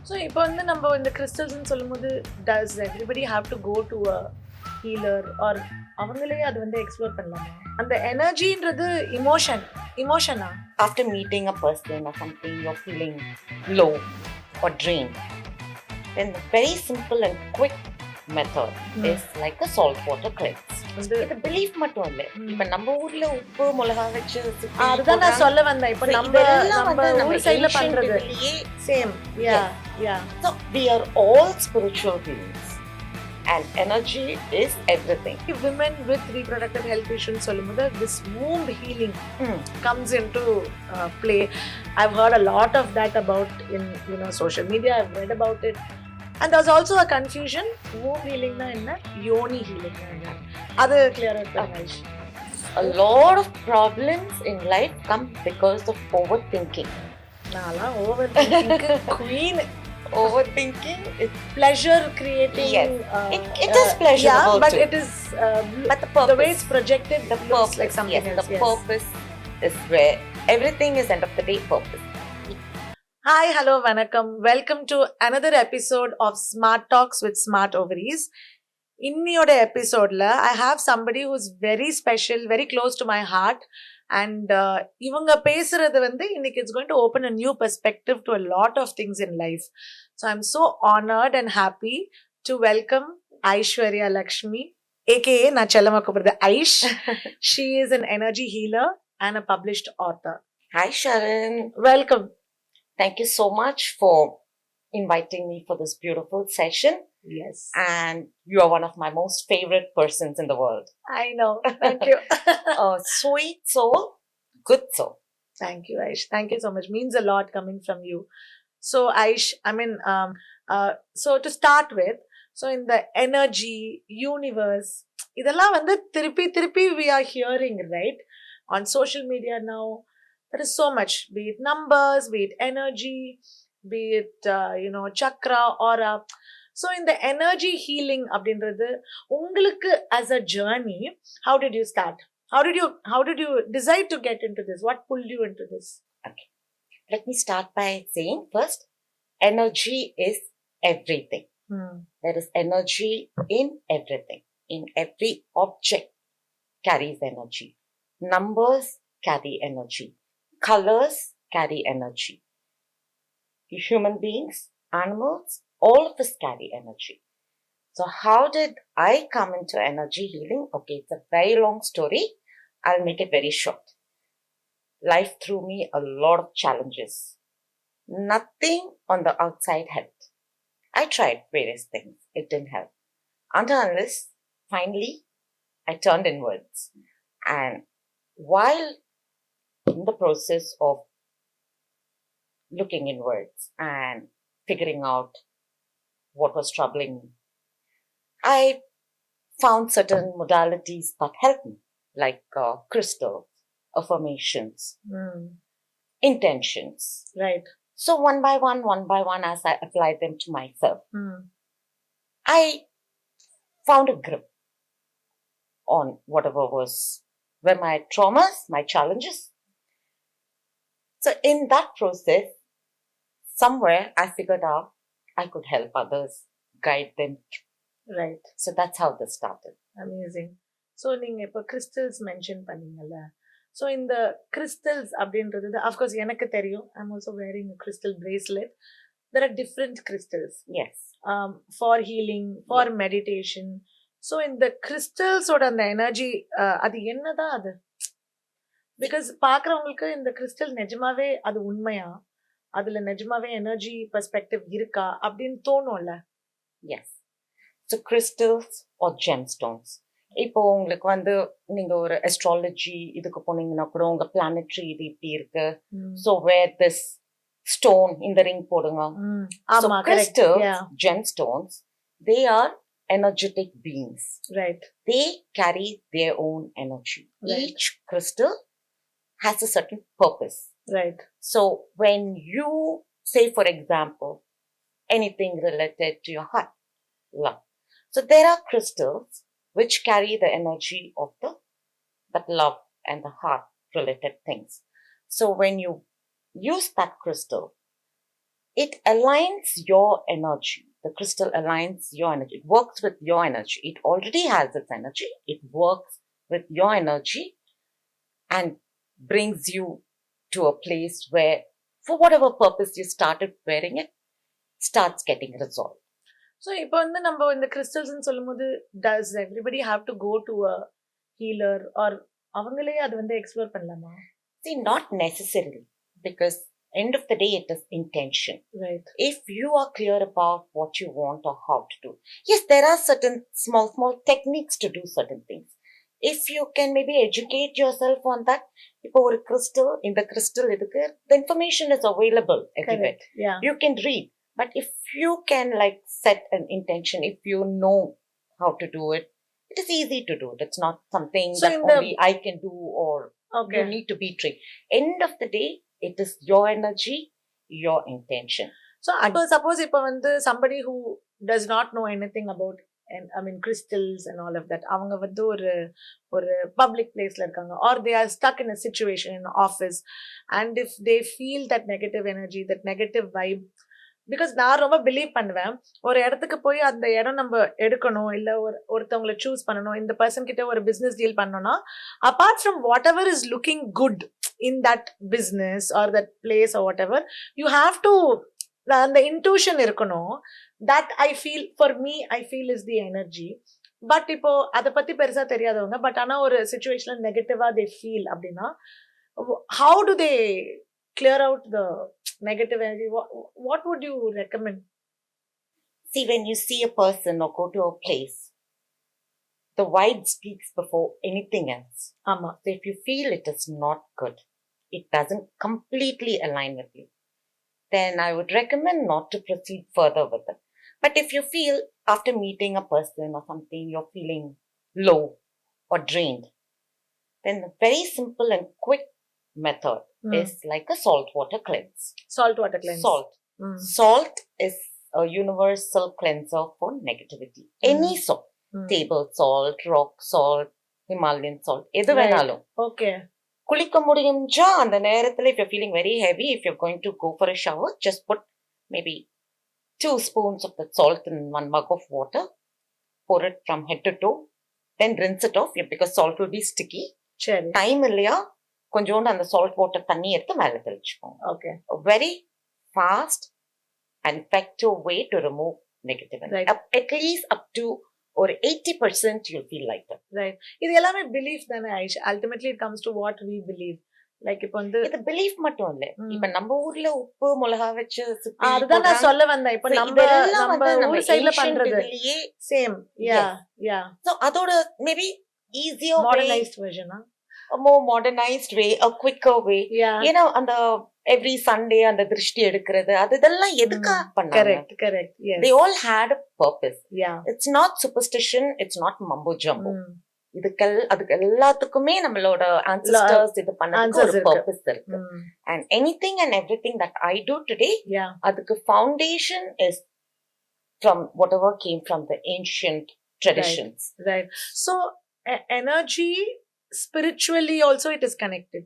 So இப்போ வந்து நம்ம இந்த கிறிஸ்டல்ஸ்னு சொல்லும்போது does everybody have to go to a healer or அவங்களே அது வந்து எக்ஸ்ப்ளோர் பண்ணலாமா? அந்த எனர்ஜின்றது இமோஷனா? After meeting a person or something, you're feeling low or drained, then the very simple and quick method is like a salt water cleanse. இது belief மட்டும் இல்ல. இப்ப நம்ம ஊர்ல உப்பு மிளகா வச்சு அதுதான் நான் சொல்ல வந்தேன். இப்ப நம்ம ஊர் சைடுல பண்றது same. Yeah. So we are all spiritual beings and energy is everything. Women with reproductive health issues சொல்லும்போது this womb healing comes into play. I've heard a lot of that about in social media. I've read about it. And there's also a confusion. Womb healing na enna, Yoni healing na enna. Adu clear out. A lot of problems in life come because of overthinking. Nala overthinking queen. Overthinking is pleasure creating. Yes, it is pleasurable. Yeah, but too. it is but the purpose, the way it's projected, the looks purpose, like something yes, else. The purpose is where everything is end of the day purpose. Hi, hello, vanakkam. Welcome to another episode of Smart Talks with Smart Ovaries. இன்னியோட எபிசோட்ல I have somebody who's very special, very close to my heart. And இவங்க பேசுறது வந்து இன்னைக்கு it's going to open a new perspective to a lot of things in life. So I'm so honored and happy to welcome Aishwarya Lakshmi, aka na chellama kuprada Aish. She is an energy healer and a published author. Hi Sharon. Welcome. Thank you so much for inviting me for this beautiful session. Yes. And you are one of my most favorite persons in the world. I know. Thank you. Sweet soul, good soul. Thank you, Aish. Thank you so much. Means a lot coming from you. So, Aish, so to start with, so in the energy, universe, இதெல்லாம் வந்து திருப்பி we are hearing, right? On social media now, there is so much, be it numbers, be it energy, be it, chakra, aura. So in the energy healing அப்படின்றது உங்களுக்கு as a journey, how did you start? How did you decide to get into this? What pulled you into this? Okay. Let me start by saying first, energy is everything. There is energy in everything. In every object carries energy. Numbers carry energy. Colors carry energy. Human beings, animals, all of us carry energy. So how did I come into energy healing? Okay, it's a very long story. I'll make it very short. Life threw me a lot of challenges. Nothing on the outside helped. I tried various things. It didn't help. Unless, finally, I turned inwards. And while in the process of looking inwards and figuring out what was troubling me, I found certain modalities that helped me, like crystals, affirmations, intentions. Right. So one by one, as I applied them to myself, I found a grip on whatever were my traumas, my challenges. So in that process, somewhere I figured out I could help others, guide them. Right. So that's how this started. Amazing. So நீங்க இப்ப crystals mention பண்ணீங்கல்ல, so இந்த crystals அப்படின்றது of course எனக்கு தெரியும். I'm also wearing a crystal bracelet. There are different crystals. Yes. For healing, for meditation. So இந்த crystals ஓட அந்த energy அது என்னதான் அது? Because பார்க்கறவங்களுக்கு இந்த crystal நிஜமாவே அது உண்மையா, அதுல நிஜமாவே எனர்ஜி பெர்ஸ்பெக்டிவ் இருக்கா அப்படின்னு தோணும்ல? Yes. So crystals or gemstones. இப்போ உங்களுக்கு வந்து நீங்க ஒரு astrology இதுக்கு போனீங்கன்னா கூட உங்க planetary இது இப்படி இருக்கு. So wear this stone in the ring போடுங்க. So crystals, gemstones, they are energetic beings. Right. They carry their own energy. Right. Each crystal has a certain purpose. Right. So when you say, for example, anything related to your heart, love. So there are crystals which carry the energy of that love and the heart related things. So when you use that crystal, it aligns your energy. The crystal aligns your energy. It works with your energy. It already has its energy. It works with your energy and brings you to a place where, for whatever purpose you started wearing it, starts getting resolved. So இப்போ வந்து நம்ம இந்த கிறிஸ்டல்ஸ்ன்னு சொல்லும்போது does everybody have to go to a healer or அவங்களே அது வந்து explore பண்ணலாமா? See, not necessarily, because end of the day it is intention. Right. If you are clear about what you want or how to do, yes, there are certain small techniques to do certain things. If you can maybe educate yourself on that, இப்போ ஒரு crystal, in the crystal இதுக்கு the information is available everywhere. Correct. Yeah. You can read, but if you can like set an intention, if you know how to do it, it is easy to do it. It's not something So that only I can do or Okay. you need to be trained. End of the day, it is your energy, your intention. So suppose இப்போ வந்து somebody who does not know anything about and I mean crystals and all of that, அவங்க வந்து ஒரு public placeல இருக்காங்க or they are stuck in a situation in office and if they feel that negative energy, that negative vibe, because நான் ரொம்ப believe பண்ணுவேன், ஒரு இடத்துக்கு போய் அந்த இடம் நம்ம எடுக்கணும் இல்ல ஒருத்தவங்களை சூஸ் பண்ணணும், இந்த பர்சன் கிட்ட ஒரு பிசினஸ் டீல் பண்ணணும்னா apart from whatever is looking good in that business or that place or whatever, you have to அந்த இன்ட்யூஷன் இருக்கணும். That I feel for me I feel is the energy. But இப்போ அதை பத்தி பெருசா தெரியாதவங்க but ஆனா ஒரு சிச்சுவேஷன்ல நெகட்டிவா தே ஃபீல் அப்படின்னா how do they clear out the negative energy? What would you recommend? See, when you see a person or go to a place, the vibe speaks before anything else. Ama. So if you feel it is not good, it doesn't completely align with you, then I would recommend not to proceed further with it. But if you feel after meeting a person or something, you're feeling low or drained, then a very simple and quick method is like a salt water cleanse. Salt water cleanse. Salt. Salt is a universal cleanser for negativity. Any salt. Table salt, rock salt, Himalayan salt. எது வேணாலும். Okay. குளிக்க முடிஞ்சா அந்த நேரத்துல if you're feeling very heavy, if you're going to go for a shower, just put maybe 2 spoons of that salt in 1 mug of water. Pour it from head to toe. Then rinse it off because salt will be sticky. சரி. Time இல்லையா கொஞ்சோண்டு அந்த salt water தண்ணி எடுத்து மேலே தெளிச்சுக்கோங்க. Okay. Very fast and effective way to remove negative. At least up to ஒரு 80% you'll feel lighter. Right. இது எல்லாமே பிலீஃப் தானே Aish. Ultimately it comes to what we believe. Like இப்போ வந்து இது பிலீஃப் மட்டும் இல்ல. இப்ப நம்ம ஊர்ல உப்பு மிளகா வச்சு அதுதான் நான் சொல்ல வந்தேன். இப்ப நம்ம ஊர் சைடுல பண்றது சேம். யா. சோ அதோட maybe easier modernized version, a more modernized way, a quicker way. You know, and the every Sunday and the drishti edukkurathu adella edukka pannanga. Correct. Yes, they all had a purpose. Yeah, it's not superstition, it's not mumbo jumbo. அதுக்கு எல்லாத்துக்குமே நம்மளோட ancestors இது பண்ணதுக்கு ஒரு purpose இருக்கு. And anything and everything that I do today, அதுக்கு foundation is from whatever came from the ancient traditions. Right. So energy, spiritually also it is connected.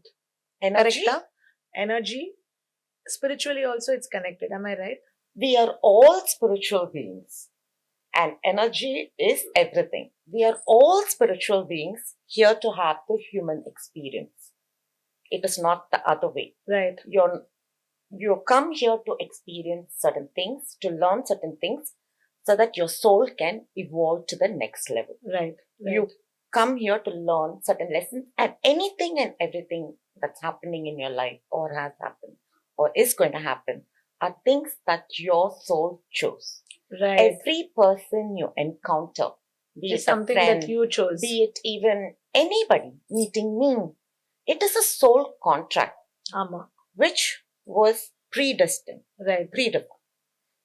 Energy spiritually also it's connected. Am I right? We are all spiritual beings and energy is everything. We are all spiritual beings here to have the human experience. It is not the other way. Right. You come here to experience certain things, to learn certain things so that your soul can evolve to the next level. Right. You come here to learn certain lessons, and anything and everything that's happening in your life or has happened or is going to happen are things that your soul chose. Right. Every person you encounter, be it's it something a friend, that you chose, be it even anybody meeting me, it is a soul contract. Ama. Which was predestined. Right. Predefined.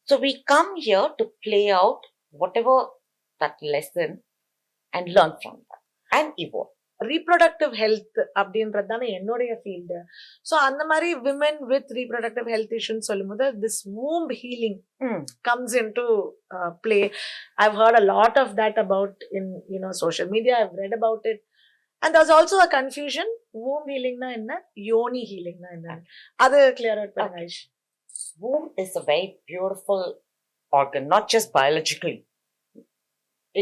So we come here to play out whatever that lesson and learn from that and evolve. Reproductive health அப்படின்றது தானே என்னுடைய field. So அந்த மாதிரி women with reproductive health இஷ்யூன்னு சொல்லும்போது this womb healing comes into play. I've heard a lot of that about in social media. I've read about it. And there's also a confusion. Womb healing na enna, Yoni healing na enna. Adu clear out பண்ணுங்க Aish. Womb is a very beautiful organ, not just biologically.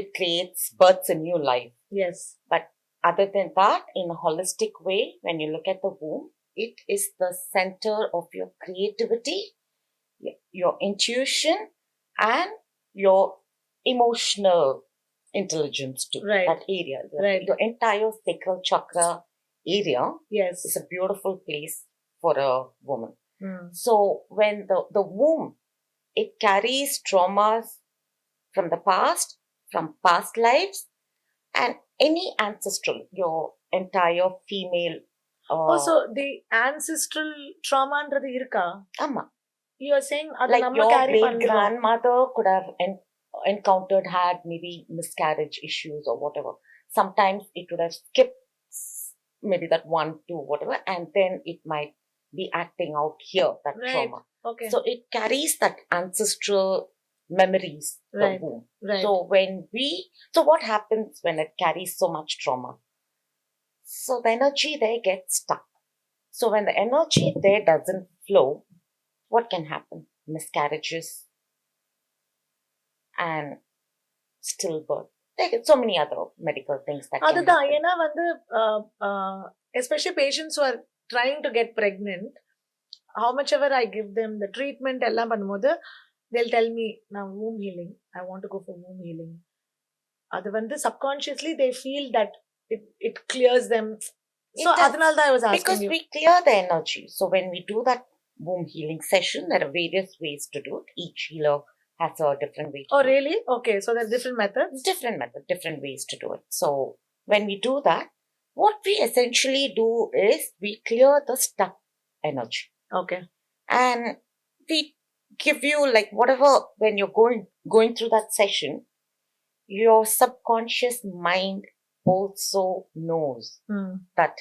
It creates, births a new life. Yes. But other than that, in a holistic way, when you look at the womb, it is the center of your creativity, your intuition, and your emotional intelligence too. Right. That area, Right. your entire sacral chakra area Yes. is a beautiful place for a woman. Mm. So when the womb, it carries traumas from the past, from past lives, and any ancestral, your entire female. So the ancestral trauma andradhu irukka? Amma. You are saying adu Like namma your carry great pandrom. grandmother could have encountered, had maybe miscarriage issues or whatever. Sometimes it would have skipped maybe that 1, 2, whatever, and then it might be acting out here, that Right. trauma. Okay. So it carries that ancestral memories, the Right. womb. Right. So what happens when it carries so much trauma? So the energy there gets stuck. So when the energy there doesn't flow, what can happen? Miscarriages and stillbirth. There are so many other medical things that can அதுதான் happen. ஏன்னா வந்து especially patients who are trying to get pregnant, how much ever I give them the treatment எல்லாம் பண்ணும்போது they'll tell me now womb healing, I want to go for womb healing. அது வந்து subconsciously they feel that it clears them. So It does. அதனால தான் I was asking Because you. we clear the energy. So when we do that womb healing session, there are various ways to do it. Each healer has a different way to Oh do it. really? Okay, so there are different methods. Different ways to do it. So when we do that, what we essentially do is we clear the stuck energy. Okay. And we give you, like, whatever, when you're going through that session, your subconscious mind also knows that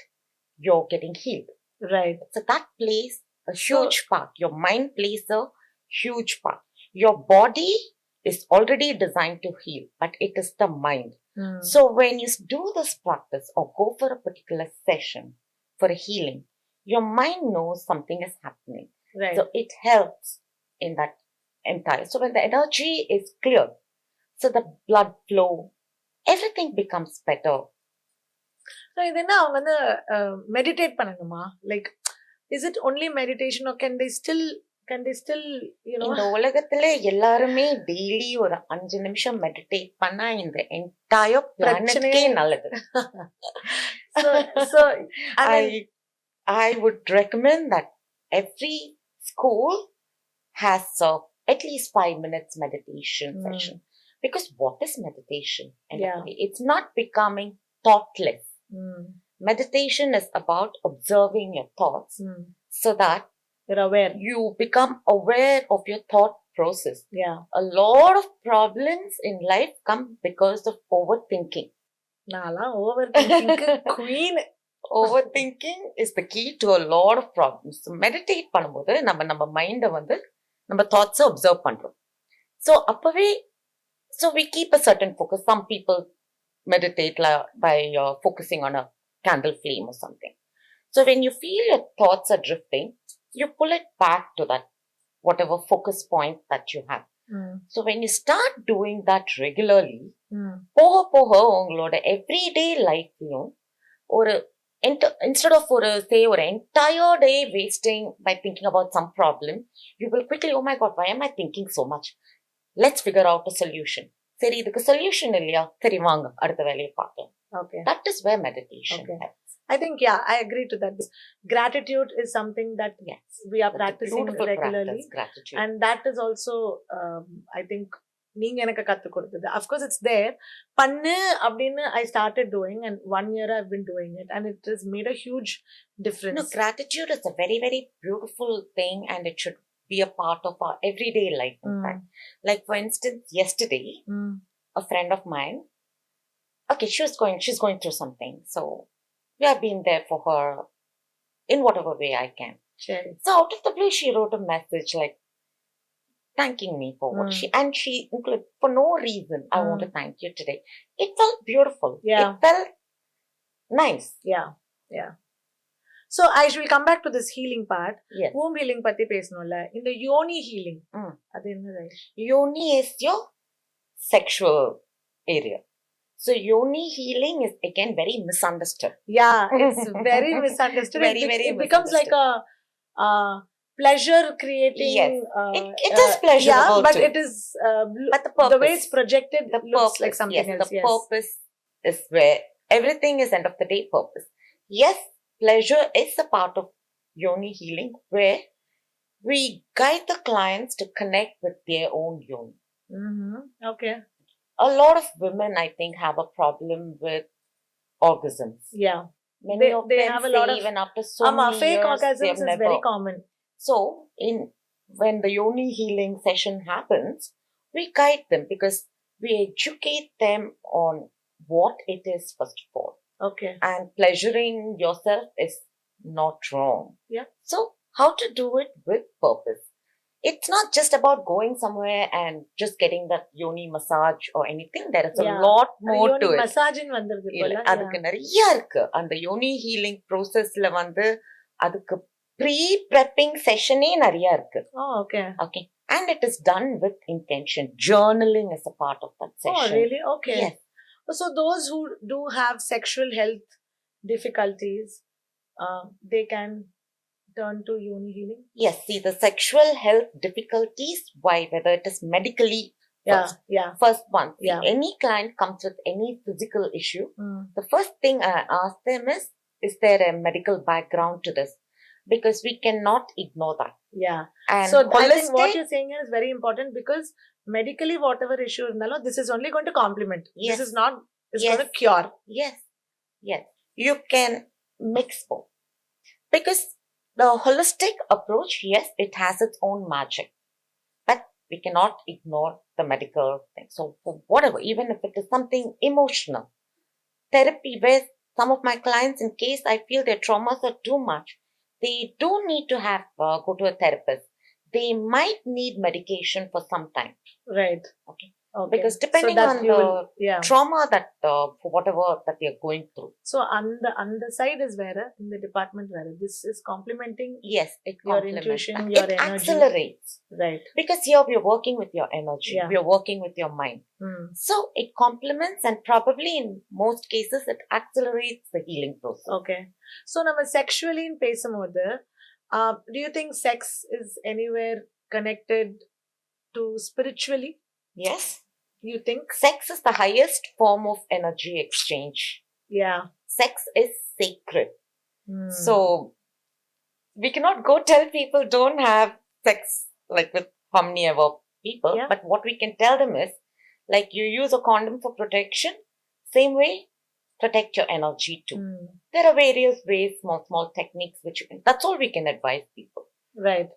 you're getting healed. Right. So that plays a huge part. Your mind plays a huge part. Your body is already designed to heal, but it is the mind. So when you do this practice or go for a particular session for a healing, your mind knows something is happening. Right. So it helps in that entire. So when the energy is clear, so the blood flow, everything becomes better. So இது என்ன அவங்க வந்து meditate பண்ணணுமா? Like is it only meditation or can they still you know? இந்த உலகத்துல எல்லாருமே daily ஒரு 5 நிமிஷம் மெடிடேட் பண்ணா இந்த என்டையர் பிளானட்கே நல்லது. So I would recommend that every school has at least 5 minutes meditation session. Because what is meditation? Yeah. It's not becoming thoughtless. Meditation is about observing your thoughts so that you're aware. You become aware of your thought process. Yeah. A lot of problems in life come because of overthinking. Nala overthinking queen. Overthinking is the key to a lot of problems. So meditate பண்ணும்போது நம்ம மைண்ட வந்து நம்ம thoughts observe பண்றோம். So அப்பவே so we keep a certain focus. Some people meditate by focusing on a candle flame or something. So when you feel your thoughts are drifting, you pull it back to that whatever focus point that you have. So when you start doing that regularly, போக உங்களோட everyday lifeயும் ஒரு instead of say ஒரு entire day wasting by thinking about some problem, you will quickly, oh my god, why am I thinking so much? Let's figure out a solution. சரி இதுக்கு solution இல்லையா, சரி வாங்க அடுத்த வேலையை பார்க்கலாம். Okay. That is where meditation helps. I think, yeah, I agree to that. Gratitude is something that we are practicing regularly. Gratitude. And that is also, I think, நீங்க எனக்கு கத்து கொடுத்தது. Of course, it's there. பண்ணு அப்படின்னு I started doing, and 1 year I've been doing it, and it has made a huge difference. No, gratitude is a very, very beautiful thing, and it should be a part of our everyday life. In fact, like for instance, yesterday, a friend of mine, okay, she's going through something, so we have been there for her in whatever way I can. Sure. So out of the blue, she wrote a message like thanking me for what she included for no reason. I want to thank you today. It felt beautiful. Yeah. It felt nice. Yeah. So I will come back to this healing part. Yes. Womb healing பத்தி பேசணும்ல. இந்த Yoni healing. Mm. அது என்னது? Yoni is your sexual area. So Yoni healing is again very misunderstood. Yeah, it's very misunderstood. It becomes like a pleasure creating. Yes. It is pleasurable yeah, but too. it is But the purpose, the way it's projected looks like something else. The purpose is where everything is end of the day purpose. Yes, pleasure is a part of Yoni healing where we guide the clients to connect with their own Yoni. Mm-hmm. Okay. A lot of women, I think, have a problem with orgasms. Yeah. Many of they them have a say lot of even after so many fake years, orgasms is very common. So, when the Yoni healing session happens, we guide them because we educate them on what it is first of all. Okay. And pleasuring yourself is not wrong. Yeah. So, how to do it with purpose? It's not just about going somewhere and just getting that Yoni massage or anything. There is a lot more to it. Massaging வந்திருக்கு போல. அதுக்கு நிறைய இருக்கு. அந்த Yoni healing processல வந்து அதுக்கு pre-prepping session நிறைய இருக்கு. Oh, okay. Okay. And it is done with intention. Journaling is a part of that session. Oh, really? Okay. Yes. So those who do have sexual health difficulties, they can turn to Yoni healing? Yes, see the sexual health difficulties, why, whether it is medically first. Yeah. First one. See, Yeah. any client comes with any physical issue. The first thing I ask them is there a medical background to this? Because we cannot ignore that. Yeah. And so I think what you're saying here is very important because medically whatever issue is, this is only going to complement. Yes. This is not, it's going to cure. Yes. Yes. You can mix both. Because the holistic approach, yes, it has its own magic. But we cannot ignore the medical thing. So for whatever, even if it is something emotional, therapy where some of my clients, in case I feel their traumas are too much, they do need to have go to a therapist. They might need medication for some time. Right. Okay. Because depending on the trauma that for whatever that they are going through. So on the side is where in the department where this is complementing. Yes, it your intuition, your it energy. Accelerates. Right. Because here we are working with your energy. We are working with your mind. So it complements and probably in most cases it accelerates the healing process. Okay. So நம்ம sexually in பேசும்போது do you think sex is anywhere connected to spiritually? Yes. You think? Sex is the highest form of energy exchange. Yeah. Sex is sacred. So, we cannot go tell people don't have sex like with how many ever people. Yeah. But what we can tell them is, like you use a condom for protection, same way, protect your energy too. There are various ways, small techniques which you can, that's all we can advise people. Right.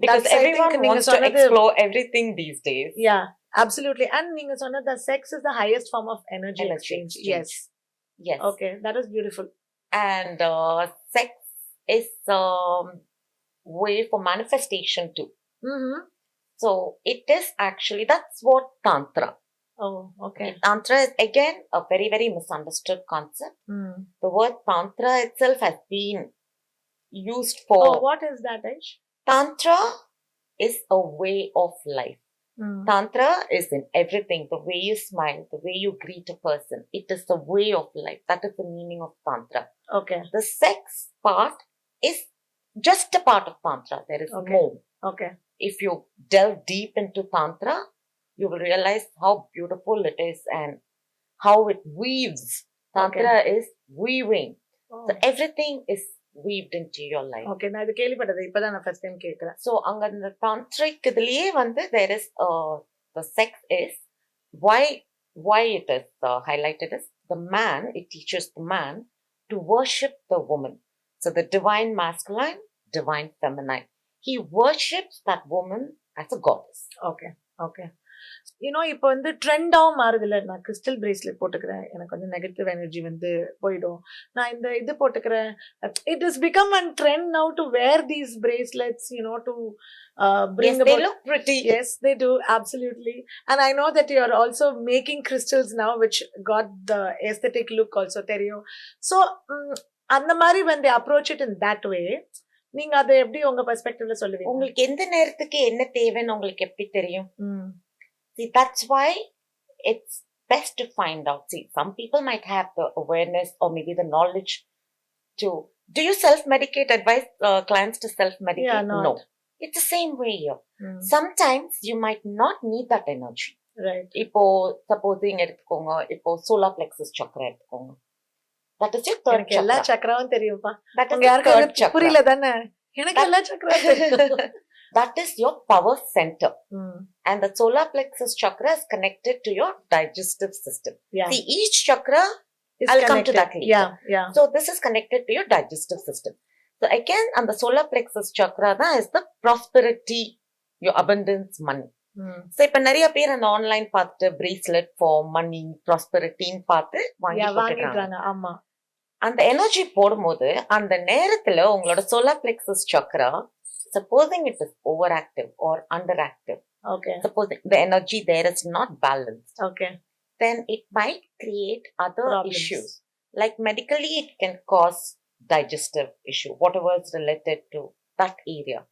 Because everyone wants to explore everything these days. Yeah, absolutely. And நீங்க சொன்னது the sex is the highest form of energy exchange. Yes. Yes. Okay, that is beautiful. And sex is way for manifestation too. So it is actually, that's what Tantra. Oh, okay. Tantra is again a very, very misunderstood concept. The word Tantra itself has been used for... Oh, what is that, Aish? Tantra is a way of life. Tantra is in everything. The way you smile, the way you greet a person. It is a way of life. That is the meaning of Tantra. Okay. The sex part is just a part of Tantra. There is more. Okay. If you delve deep into Tantra, you will realize how beautiful it is and how it weaves. Tantra is weaving. So everything is weaved into your life. Okay, நான் இது கேள்விப்பட்டது இப்பதான் நான் first time கேக்குறேன். So அங்க இந்த tantric இதுலயே வந்து there is the sex is why it is highlighted as the man, it teaches the man to worship the woman. So the divine masculine, divine feminine. He worships that woman as a goddess. Okay. Okay. இப்போ வந்து ட்ரெண்டாவும் மாறுதுல, நான் crystal bracelet போட்டுக்கிறேன், எனக்கு வந்து negative energy வந்து போயிடும். நான் இந்த இது போட்டுக்கிறேன். It is become an trend now to wear these bracelets, to bring about... They look pretty. Yes, they do, absolutely. And I know that you are also making crystals now, which got the aesthetic look also, தெரியும். So அந்த மாதிரி when they approach it in that way, நீங்க அதை எப்படி உங்க பெர்ஸ்பெக்டிவ்ல சொல்லுவீங்க? உங்களுக்கு எந்த நேரத்துக்கு என்ன தேவைன்னு உங்களுக்கு எப்படி தெரியும்? See, that's why it's best to find out. See, some people might have the awareness or maybe the knowledge to. Do you self-medicate? Advise clients to self-medicate? Yeah, not. No. It's the same way here. Sometimes you might not need that energy. Right. இப்போ supposing எடுத்துக்கோங்க, இப்போ solar plexus chakra எடுத்துக்கோங்க. That is your third எனக்கு chakra. எல்லா சக்கராவும் தெரியும்பா. That is உங்க your யாருக்கும் third chakra. புரியல தானே? எனக்கு எல்லா சக்கராவும் தெரியும். That is your power center. And the solar plexus chakra is connected to your digestive system. Yeah. See, each chakra, It's I'll come connected. to that later. Yeah. So this is connected to your digestive system. So again, and the solar plexus chakra is the prosperity, your abundance, money. So இப்ப நிறைய பேர் அந்த online பார்த்துட்டு bracelet for money, prosperity-ன்னு பார்த்து வாங்கிடுறாங்க. ஆமா. அந்த energy போடும்போது அந்த நேரத்துல உங்களோட solar plexus chakra, supposing it is overactive or underactive, okay, supposing the energy there is not balanced, okay, then it might create other problems. issues. Like medically, it can cause digestive issue, whatever is related to that area.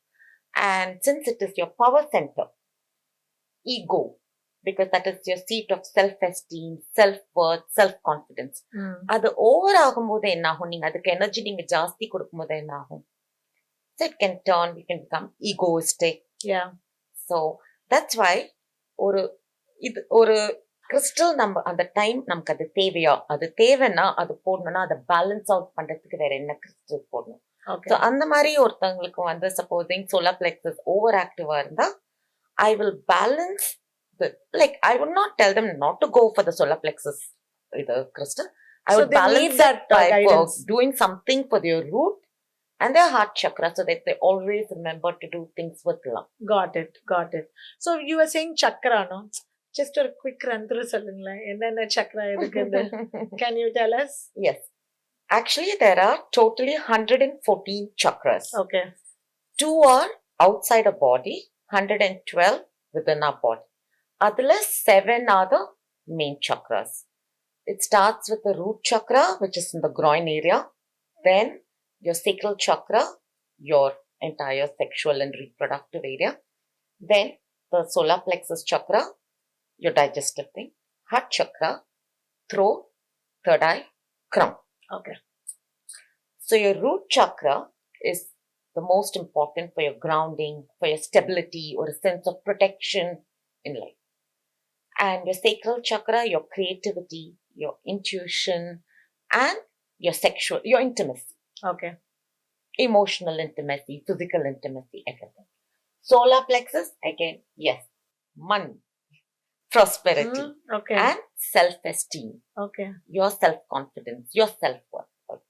And since it is your power center, ego, because that is your seat of self-esteem, self-worth, self-confidence. அது over ஆகும்போது என்ன ஆகும்? நீங்க அதுக்கு energy நீங்க ஜாஸ்தி கொடுக்கும்போது என்ன ஆகும்? So it can turn, we can become egoistic. Yeah. So that's why ஒரு கிறிஸ்டல் நம்ம அந்த டைம் நமக்கு அது தேவையா, அது தேவைன்னா அது போடணும்னா அதை பேலன்ஸ் அவுட் பண்றதுக்கு வேற என்ன கிறிஸ்டல் போடணும். ஸோ அந்த மாதிரி ஒருத்தவங்களுக்கு வந்து சப்போசிங் சோலார் பிளெக்ஸஸ் ஓவர் ஆக்டிவா இருந்தா I will balance like I would not tell them not to go for the solar plexus the crystal. I would balance that by doing something for their root and their heart chakra so that they always remember to do things with love. Got it. So you were saying chakra, no? Just a quick run through சொல்லுங்களேன். என்னென்ன chakra இருக்குன்னு. Can you tell us? Yes. Actually, there are totally 114 chakras. Okay. 2 are outside our body, 112 within our body. Adla 7 are the main chakras. It starts with the root chakra, which is in the groin area. Then your sacral chakra, your entire sexual and reproductive area. Then the solar plexus chakra, your digestive thing. Heart chakra, throat, third eye, crown. Okay. So your root chakra is the most important for your grounding, for your stability or a sense of protection in life. And your sacral chakra, your creativity, your intuition, and your intimacy. Okay. Emotional intimacy, physical intimacy, everything. Solar plexus, again, yes, money, prosperity, okay, and self-esteem. Okay. Your self-confidence, your self-worth.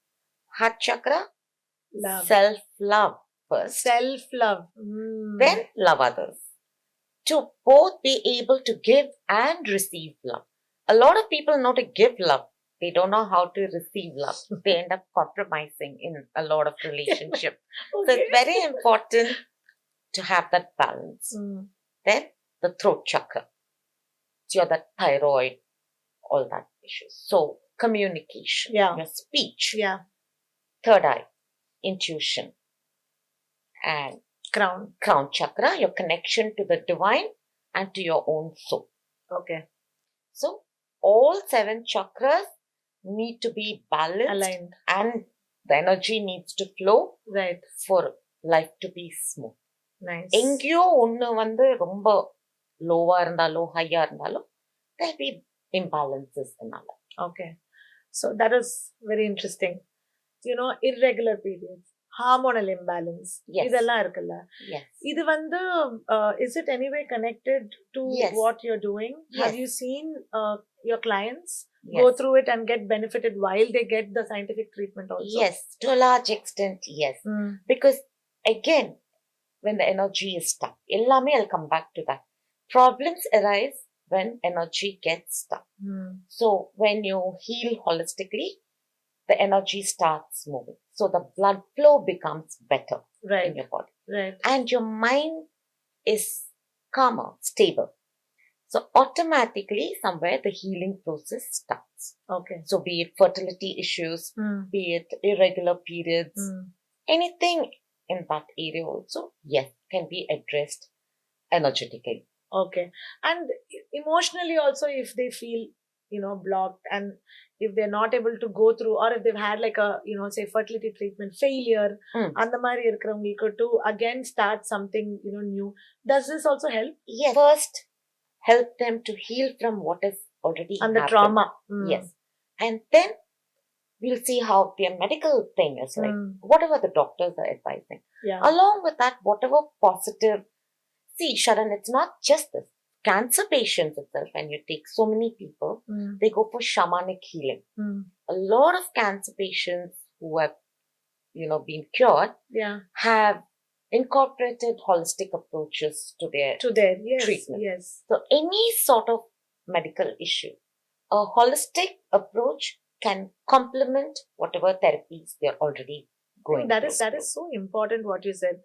Heart chakra, love. Self-love first. Self-love. Then love others. To both be able to give and receive love. A lot of people know to give love. They don't know how to receive love. They end up compromising in a lot of relationships. Okay. So it's very important to have that balance. Then the throat chakra. So you're the thyroid, all that issues. So communication, your speech. Yeah. Third eye, intuition. And crown chakra, your connection to the divine and to your own soul. Okay. So all 7 chakras need to be balanced, aligned, and the energy needs to flow, right, for life to be smooth. Nice. எங்கேயோ ஒண்ணு வந்து ரொம்ப லோவா இருந்தாலோ ஹையா இருந்தாலோ there'll be imbalances in our life. Okay. So that is very interesting. You know, irregular periods, hormonal imbalance, இதெல்லாம் இருக்குல்ல. Yes. இது வந்து is it anyway connected to what you're doing? Yes. Have you seen your clients go through it and get benefited while they get the scientific treatment also? Yes, to a large extent, yes. Because again, when the energy is stuck, ellame I'll come back to that. Problems arise when energy gets stuck. So when you heal holistically, the energy starts moving. So the blood flow becomes better in your body. Right. And your mind is calmer, stable. So automatically somewhere the healing process starts. Okay. So be it fertility issues, be it irregular periods, anything in that area also, yes, can be addressed energetically. Okay. And emotionally also, if they feel, blocked, and if they're not able to go through, or if they've had like a, say fertility treatment failure, அந்த மாதிரி இருக்கிறவங்களுக்கு to again start something, new, does this also help? Yes. First, help them to heal from what is already And the happened. trauma. Yes. And then we'll see how their medical thing is like, whatever the doctors are advising. Yeah. Along with that, whatever positive. See, Sharan, it's not just this. Cancer patients itself, when you take so many people, they go for shamanic healing. A lot of cancer patients who have, been cured, have incorporated holistic approaches to their yes, treatment. Yes. So any sort of medical issue, a holistic approach can complement whatever therapies they're already going through. That is so important what you said.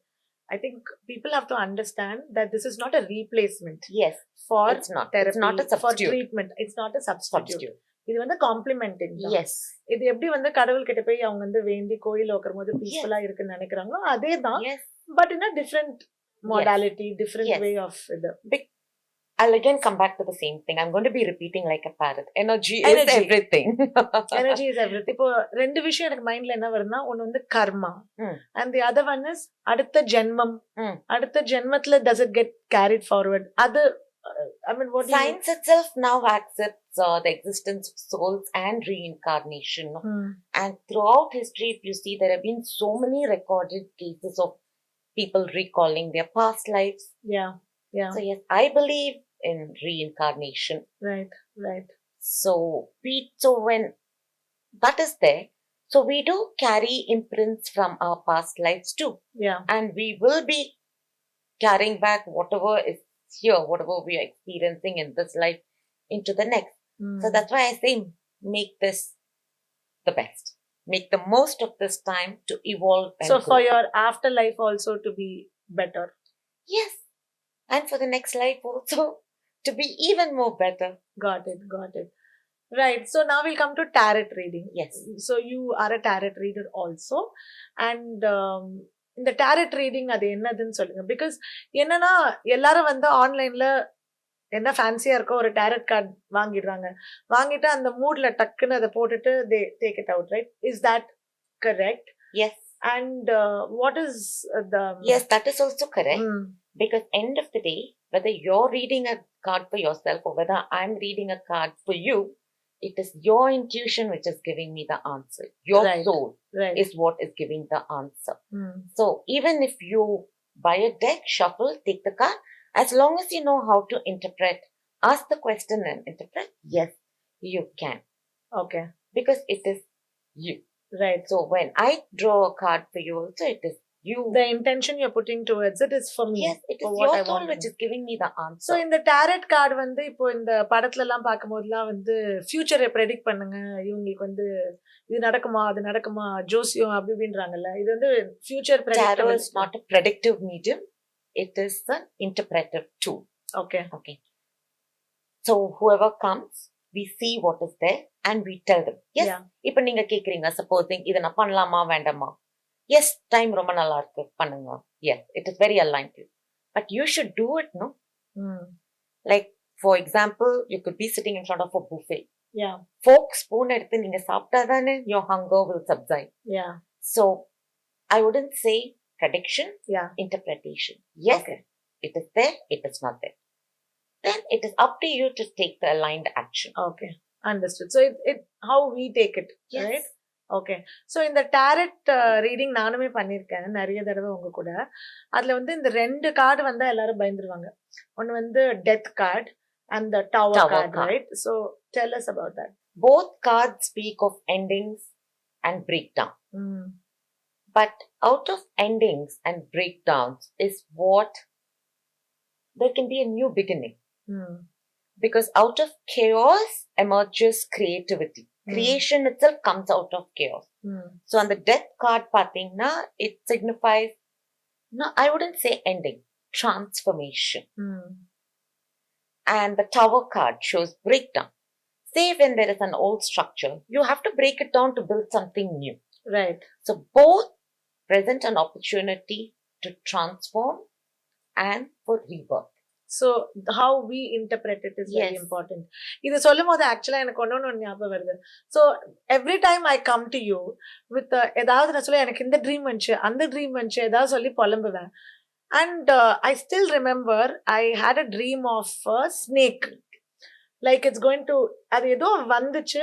I think people have to understand that this is not a replacement. Yes. For it's not. therapy, it's not a substitute. For treatment. It's not a substitute. இது வந்து complimenting தான். Yes. இது எப்படி வந்து கடவுள் கிட்ட போய் அவங்க வந்து வேண்டி கோயில்ல உட்காரும்போது பீஸ்ஃபுல்லா இருக்குன்னு நினைக்கிறாங்களோ அதே தான். But in a different modality, different way of it. I'll again come back to the same thing. I'm going to be repeating like a parrot. Energy is everything. Energy is everything. இப்போ ரெண்டு விஷயம் எனக்கு மைண்ட்ல என்ன வருதுன்னா, ஒன்னு வந்து கர்மா, and the other one is அடுத்த ஜென்மம். அடுத்த ஜென்மத்துல does it get carried forward? அது I mean, what science itself now accepts the existence of souls and reincarnation. And throughout history, if you see, there have been so many recorded cases of people recalling their past lives. Yeah. So yes, I believe in reincarnation. Right. So when that is there, so we do carry imprints from our past lives too. Yeah. And we will be carrying back whatever is here, whatever we are experiencing in this life into the next. So that's why I say make this the best. Make the most of this time to evolve and so grow. For your afterlife also to be better. Yes. And for the next life also to be even more better. Got it. Right. So now we'll come to tarot reading. Yes. So you are a tarot reader also. And இந்த tarot reading அது என்னதுன்னு சொல்லுங்க. Because என்னன்னா எல்லாரும் வந்து ஆன்லைன்ல என்ன ஃபேன்சியா இருக்கோ ஒரு tarot card வாங்கிட்டு அந்த மூட்ல டக்குன்னு அதை போட்டுட்டு they take it out, right? Is that correct? Yes. And what is the... Yes, that is also correct. Because end of the day, whether you're reading a card for yourself or whether I'm reading a card for you, it is your intuition which is giving me the answer. Your soul is what is giving the answer. So even if you buy a deck, shuffle, take the card, as long as you know how to interpret, ask the question and interpret, yes, you can. Okay. Because it is you. Right. So when I draw a card for you also, it is you. The intention you're putting towards it is for me. Yes, it is your soul which is giving me the answer. So இந்த tarot card வந்து இப்போ இந்த படத்துல எல்லாம் பார்க்கும்போதெல்லாம் வந்து ஃபியூச்சரை predict பண்ணுங்க, இவங்களுக்கு வந்து இது நடக்குமா அது நடக்குமா ஜோசியம் அப்படி இப்படின்றாங்கல்ல, இது வந்து future predictive. Tarot is not a predictive medium. It is an interpretive tool. Okay. So whoever comes, we see what is there and we tell them. Yes. இப்போ நீங்க கேக்குறீங்க, supposing இத நான் பண்ணலாமா வேண்டாமா? Yes, time ரொம்ப நல்லா இருக்கு பண்ணுங்க. Yes, it is very aligned to you. But you should do it, no? Like, for example, you could be sitting in front of a buffet. Yeah. Fork, spoon எடுத்து நீங்க சாப்பிட்டாதானே your hunger will subside. Yeah. So, I wouldn't say prediction, interpretation. Yes, it is there, it is not there. Then it is up to you to take the aligned action. Okay, understood. So, it how we take it, right? Okay. So இந்த tarot reading நானுமே பண்ணியிருக்கேன் நிறைய தடவை உங்க கூட. அதில் வந்து இந்த 2 கார்டு வந்தால் எல்லாரும் பயந்துருவாங்க. ஒன்று வந்து death card and the tower card, right? So tell us about that. Both cards speak of endings and breakdown. But out of endings and breakdowns is what there can be a new beginning. Because out of chaos emerges creativity. Creation itself comes out of chaos. So on the death card pathina, it signifies, no, I wouldn't say ending, transformation. and the tower card shows breakdown. Say when there is an old structure, you have to break it down to build something new. Right. So both present an opportunity to transform and for rebirth. So how we interpret it is very Yes. important. இது சொல்லும் போது ஆக்சுவலா எனக்கு ஒன்னொன்னு ஞாபகம் வருது. So every time I come to you with ஏதாவது நான் சொல்ல எனக்கு இந்த ட்ரீம் வந்துச்சு அந்த ட்ரீம் வந்துச்சு ஏதாவது சொல்லி புலம்புவேன். And I still remember I had a dream of a snake. Like it's going to அது ஏதோ வந்துச்சு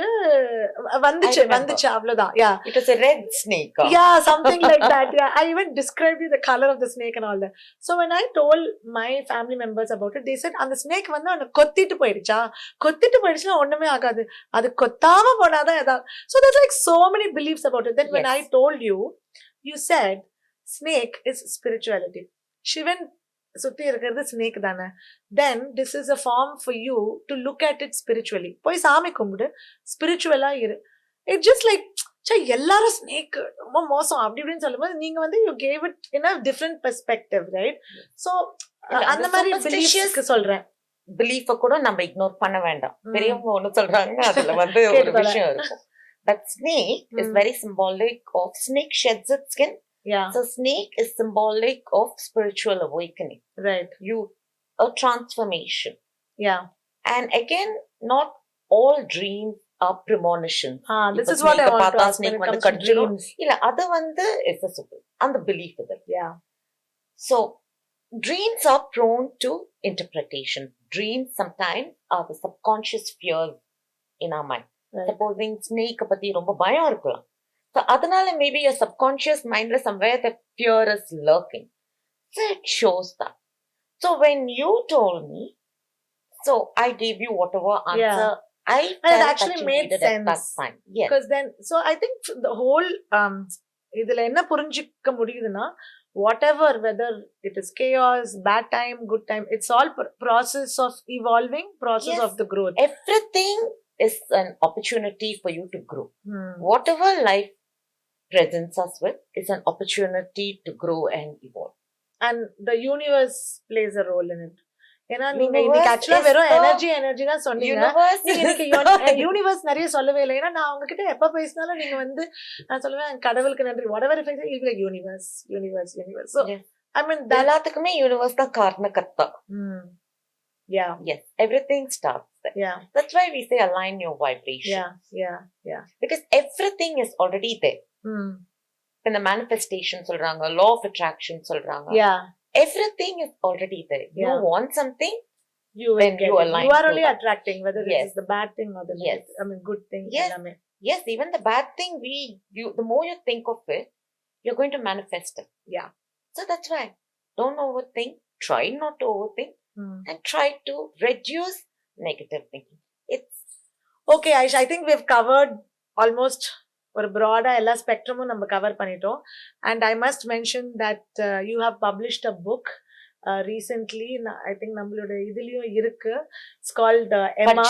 அவ்வளவுதான். Yeah. It was a red snake. Yeah, something like that. Yeah, I even described you the color of the snake and all that. So when I told my family members about it, they said அந்த snake வந்து அவனை கொத்திட்டு போயிடுச்சுன்னா ஒண்ணுமே ஆகாது, அது கொத்தாம போனாதான் ஏதாவது. So there's like so many beliefs about it. Then when I told you, you said snake is spirituality. Shivan சுத்தி இருக்கிறது ஸ்னேக் தானே. Then this is a form for you to look at it spiritually. போய் சாமி கும்பிடு, ஸ்பிரிச்சுவலா இரு. It just like எல்லாரும் snake ரொம்ப மோசம் அப்படி இப்படின்னு சொல்லும்போது நீங்க வந்து you gave it in a different perspective, right? So அந்த மாதிரி பிலீஃப்ஸ்க்கு சொல்றேன். பிலீஃப கூட நம்ம இக்னோர் பண்ண வேண்டாம். பெரியவங்க ஒண்ணு சொல்றாங்க, அதுல வந்து ஒரு விஷயம் இருக்கும். But snake is very symbolic of snake sheds its skin. Yeah. So snake is symbolic of spiritual awakening. Right. A transformation. Yeah. And again, not all dreams are premonitions. This is what I want to ask when it comes to dreams. Illa adu vandu is a super and the belief with it. Yeah. So dreams are prone to interpretation. Dreams sometimes are the subconscious fears in our mind. Right. Supposing snake பத்தி ரொம்ப பயம் இருக்கலாம். So அதனால maybe your subconscious mind somewhere the fear is lurking. So it shows that. So when you told me, so I gave you whatever answer I felt it actually that made sense at that time. Yes. Because then, so I think the whole இதுல என்ன புரிஞ்சிக்க முடியுதுன்னா, whatever, whether it is chaos, bad time, good time, it's all process of evolving, process of the growth. Everything is an opportunity for you to grow. Whatever life presents us with is an opportunity to grow and evolve. And the universe plays a role in it. ஏன்னா நீங்க இன்னைக்கு ஆக்சுவலா வெறும் energy தான் சொன்னீங்க. Universe நிறைய சொல்லவே இல்லை. ஏன்னா நான் உங்ககிட்ட எப்ப பேசினாலும் நீங்க வந்து நான் சொல்லுவேன் கடவுளுக்கு நன்றி, whatever if I say you'll be like universe. So I mean எல்லாத்துக்குமே யூனிவர்ஸ் தான் காரணகர்த்தா. Yeah. Yes, everything starts there. Yeah. That's why we say align your vibration. Yeah. Because everything is already there. In the manifestation சொல்றாங்க, law of attraction சொல்றாங்க. Yeah. Everything is already there. You want something, you align. You are only attracting, whether it is the bad thing or the good thing. Yes, even the bad thing, the more you think of it, you're going to manifest it. Yeah. So that's why don't overthink. Try not to overthink. And try to reduce negative thinking. It's okay, Aisha. I think we've covered almost ஒரு broad எல்லா ஸ்பெக்ட்ரமும் நம்ம cover பண்ணிட்டோம். And I must mention that you have published a book recently. I think நம்மளோட இதுலயும் இருக்கு. It's called Emma.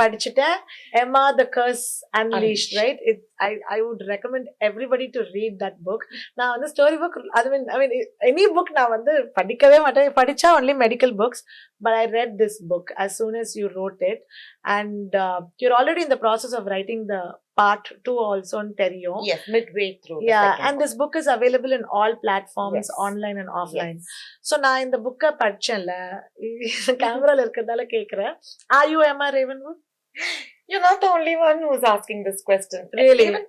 படிச்சிட்டேன். Emma the Curse Unleashed, right? I would recommend everybody to read that book. நான் வந்து story book, I mean any book நான் வந்து படிக்கவே மாட்டேன். படிச்சா only medical books, but I read this book as soon as you wrote it, and you're already in the process of writing the part 2 also on Ontario. Yes, midway through. And this book is available in all platforms, online and offline. So நான் இந்த புக்க படிச்சேன்ல, கேமரால இருக்கிறதால கேக்குறேன். Are you Emma Ravenwood? You're not the only one who's asking this question. Really? Even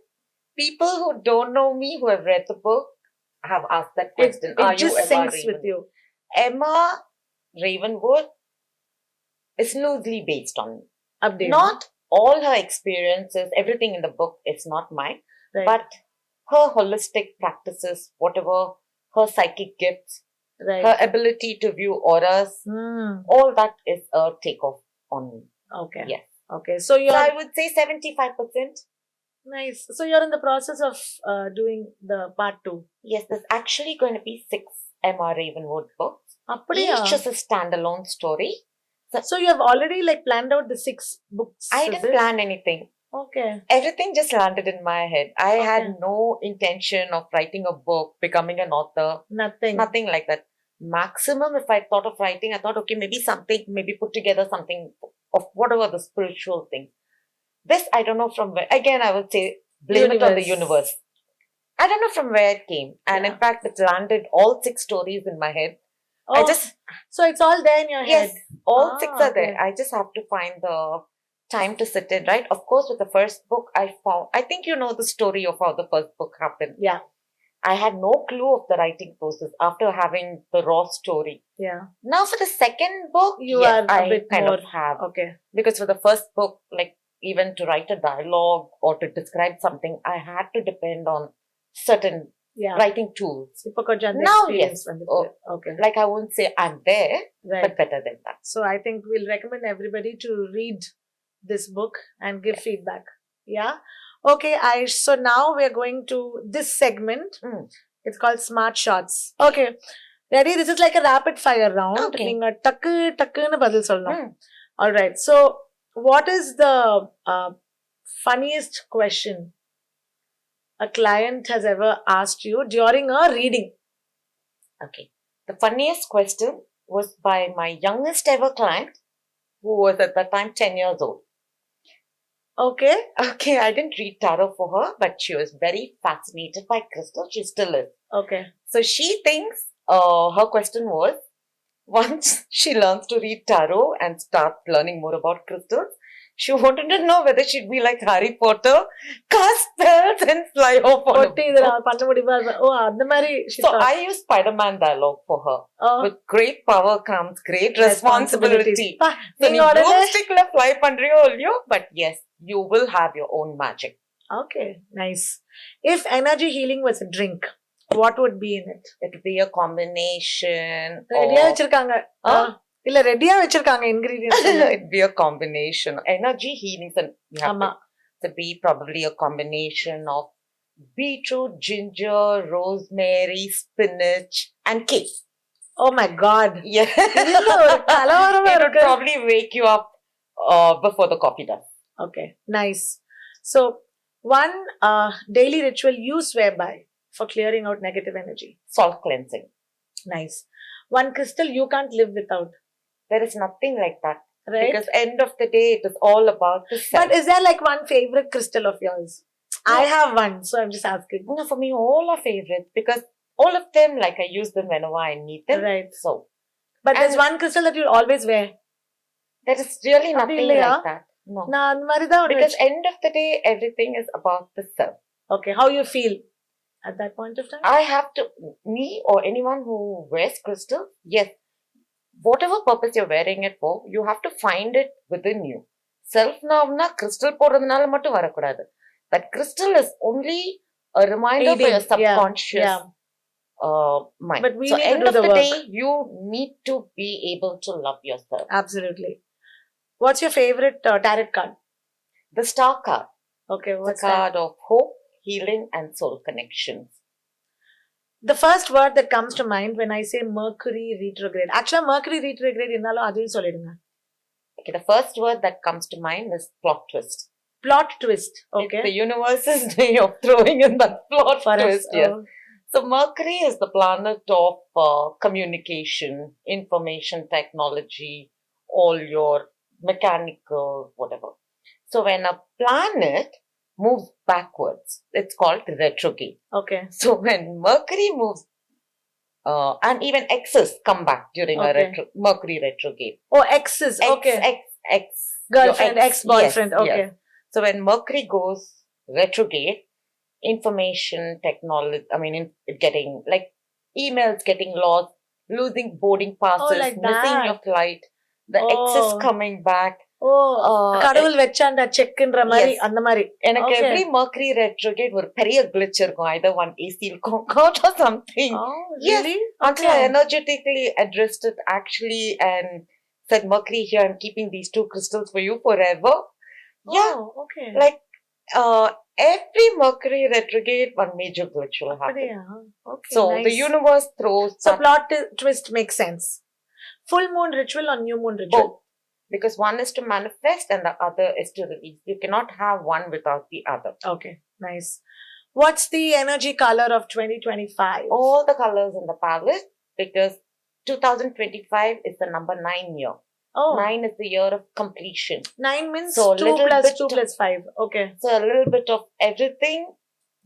people who don't know me, who have read the book, have asked that question. It just syncs with you. Emma Ravenwood is loosely based on me. Update. Not all her experiences, everything in the book is not mine, but her holistic practices, whatever her psychic gifts, her ability to view auras, all that is a takeoff on me. Okay. Yes. Okay. So I would say 75%. Nice. So you're in the process of doing the part 2. Yes, there's actually going to be 6 Emma Ravenwood books. Each is a standalone story. So you have already planned out the 6 books? I didn't plan anything. Okay. Everything just landed in my head. I had no intention of writing a book, becoming an author. Nothing like that. maximum, if I thought of writing, I thought, okay, maybe put together something of whatever the spiritual thing. This, I don't know from where, again, I would say, blame it on the universe. I don't know from where it came. And in fact, it landed all 6 stories in my head. So it's all there in your head? Yes, all 6 are there. I just have to find the time to sit in, right? Of course, with the first book, I think you know the story of how the first book happened. Yeah. I had no clue of the writing process after having the raw story. Yeah. Now for the second book, I kind of have. Okay. Because for the first book, like even to write a dialogue or to describe something, I had to depend on certain writing tools. Now, yes. Okay. Like I won't say I'm there, but better than that. So I think we'll recommend everybody to read this book and give feedback. Yeah. Okay, Aish. So now we're going to this segment. It's called Smart Shots. Okay. Ready? This is like a rapid fire round. Okay. All right. So what is the funniest question a client has ever asked you during a reading? Okay. The funniest question was by my youngest ever client, who was at that time 10 years old. Okay. Okay, I didn't read tarot for her, but she was very fascinated by crystals. She still is. Okay. So she thinks her question was, once she learns to read tarot and starts learning more about crystals, she wanted to know whether she'd be like Harry Potter, cast spells and fly off on a boat. So I used Spider-Man dialogue for her. With great power comes great responsibility. So you broomstick la fly pandriyo, but yes, you will have your own magic. Okay, nice. If energy healing was a drink, what would be in it? It would be a combination ingredients. It'd be a combination. Energy healing to be probably a combination of beetroot, ginger, rosemary, spinach, and cake. Oh my God. Yeah. It would probably wake you up before the coffee does. Okay, nice. So, one daily ritual you swear by for clearing out negative energy? Salt cleansing. Nice. One crystal you can't live without? There is nothing like that. Right. Because end of the day, it is all about the self. But is there like one favorite crystal of yours? No. I have one, so I'm just asking. No, for me, all are favorites because all of them, like I use them whenever I need them. Right. So. But there's one crystal that you'll always wear? There is really nothing like that. No. Because end of the day, everything is about the self. Okay, how you feel at that point of time? I have to, me or anyone who wears crystal, yes, whatever purpose you're wearing it for, you have to find it within you. Self-navna crystal poradhanala mattum varakudadu. That crystal is only a reminder for your subconscious mind. But we so need end to do of the work. day, you need to be able to love yourself. Absolutely. What's your favorite tarot card? The Star card. Okay, what's the card of hope, healing, and soul connections. The first word that comes to mind when I say Mercury retrograde. Actually, Mercury retrograde innalo adhum sollidunga. Okay, the first word that comes to mind is plot twist. Plot twist. Okay. It's the universe's way of throwing in that plot twist. Yes. So Mercury is the planet of communication, information technology, all your mechanical, whatever. So when a planet moves backwards, it's called retrograde. Okay. So when Mercury moves, and even exes come back during a Mercury retrograde. Oh, exes. Okay. Ex. Girlfriend, ex-boyfriend. Yes, okay. Yes. So when Mercury goes retrograde, information technology, getting like emails getting lost, losing boarding passes, missing your flight, the exes coming back. கடவுள் வெச்சாண்டா செக்ன்ற மாதிரி அந்த மாதிரி எனக்கு every Mercury retrograde ஒரு பெரிய glitch இருக்கும், either one AC will conk out or something. Really? Until I energetically addressed it actually and said, Mercury, here I'm keeping these 2 crystals for you forever. Okay. Like every Mercury retrograde, one major glitch will happen. Okay, so nice. The universe throws. So plot twist makes sense. Full moon ritual or new moon ritual? Both. Because one is to manifest and the other is to release. You cannot have one without the other. Okay, nice. What's the energy color of 2025? All the colors in the palette, because 2025 is the number 9 year. Oh, 9 is the year of completion. 9 means So, 2 little plus bit 2 plus 5. Okay. So a little bit of everything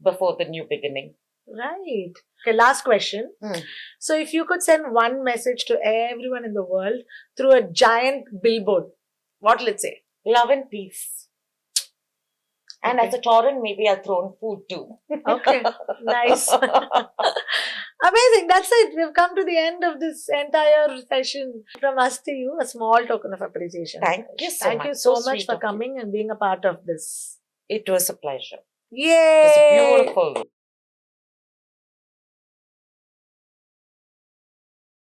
before the new beginning. Right. Okay, last question. Mm. So, if you could send one message to everyone in the world through a giant billboard, what will it say? Love and peace. And Okay. as a Tauran, maybe I'll throw in food too. Okay, nice. Amazing. That's it. We've come to the end of this entire session. From us to you, a small token of appreciation. Thank you so Thank much. you so So much sweet for of you. coming and being a part of this. It was a pleasure. Yay! It was beautiful.